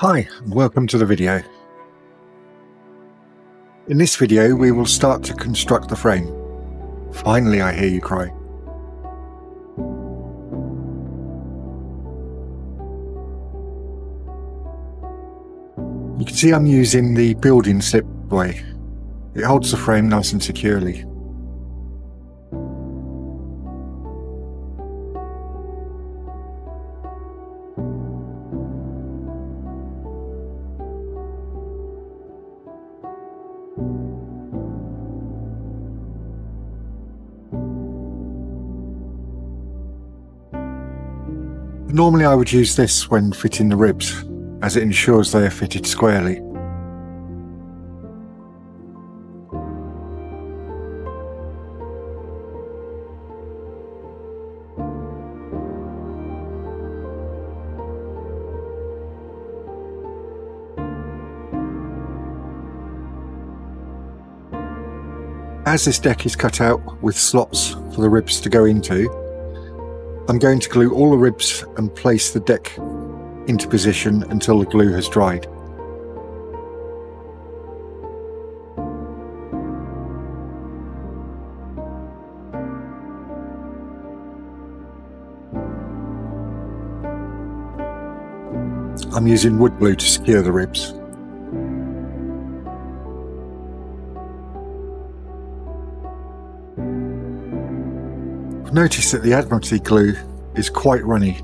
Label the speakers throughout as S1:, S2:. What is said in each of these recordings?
S1: Hi, and welcome to the video. In this video we will start to construct the frame. Finally, I hear you cry. You can see I'm using the building slipway. It holds the frame nice and securely. Normally I would use this when fitting the ribs, as it ensures they are fitted squarely. As this deck is cut out with slots for the ribs to go into, I'm going to glue all the ribs and place the deck into position until the glue has dried. I'm using wood glue to secure the ribs. I've noticed that the Admiralty glue is quite runny.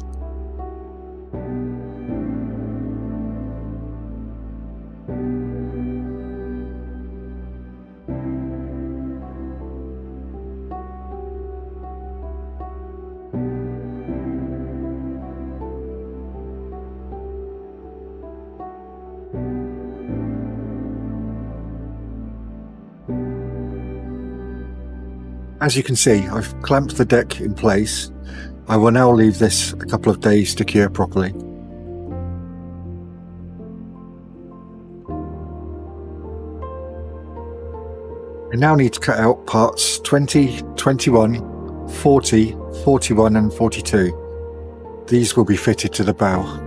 S1: As you can see, I've clamped the deck in place. I will now leave this a couple of days to cure properly. I now need to cut out parts 20, 21, 40, 41 and 42. These will be fitted to the bow.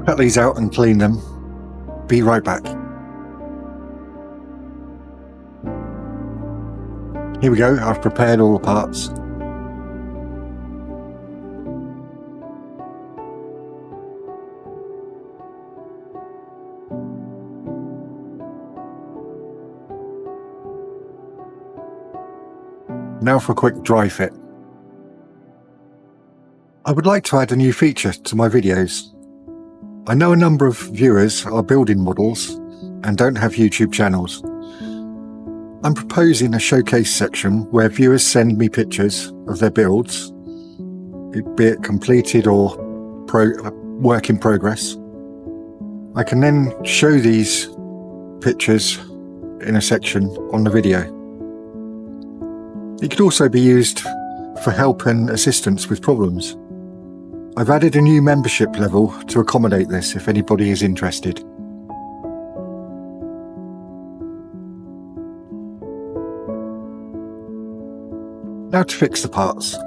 S1: Cut these out and clean them. Be right back. Here we go, I've prepared all the parts. Now for a quick dry fit. I would like to add a new feature to my videos. I know a number of viewers are building models and don't have YouTube channels. I'm proposing a showcase section where viewers send me pictures of their builds, be it completed or work in progress. I can then show these pictures in a section on the video. It could also be used for help and assistance with problems. I've added a new membership level to accommodate this if anybody is interested. Now to fix the parts.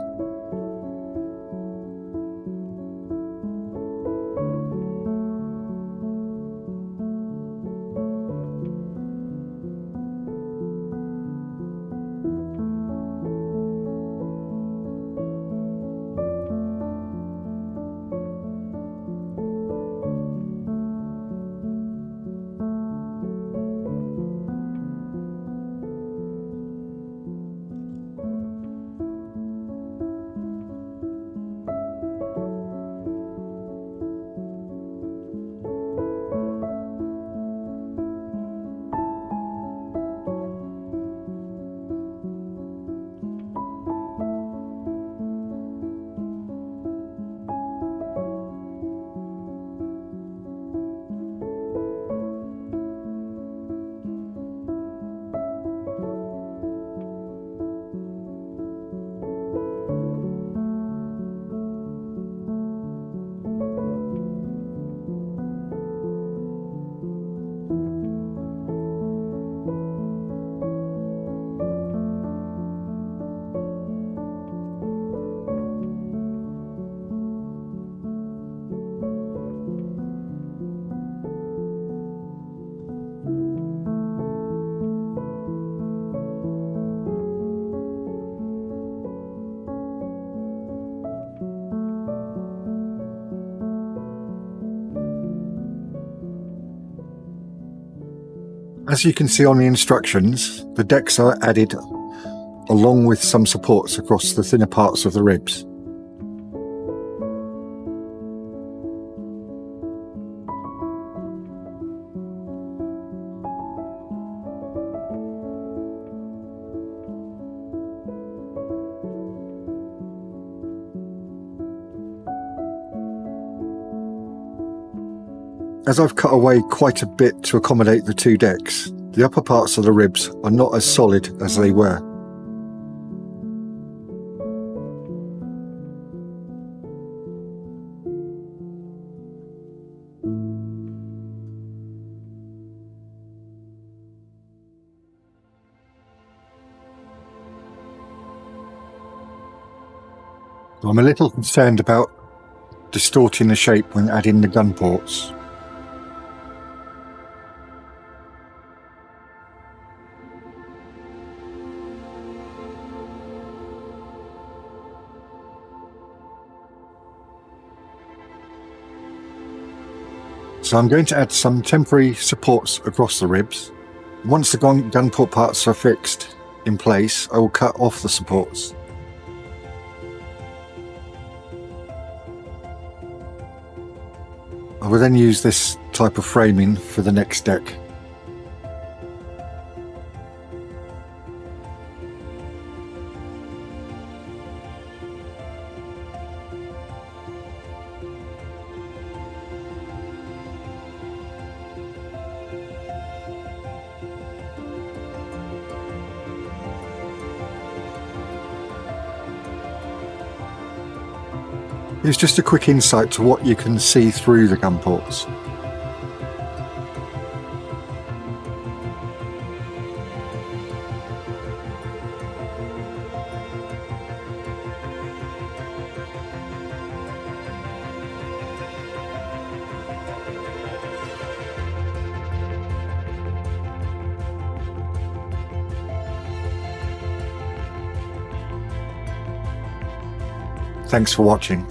S1: As you can see on the instructions, the decks are added along with some supports across the thinner parts of the ribs. As I've cut away quite a bit to accommodate the two decks, the upper parts of the ribs are not as solid as they were. I'm a little concerned about distorting the shape when adding the gun ports. So I'm going to add some temporary supports across the ribs. Once the gun port parts are fixed in place, I will cut off the supports. I will then use this type of framing for the next deck. Here's just a quick insight to what you can see through the gun ports. Thanks for watching.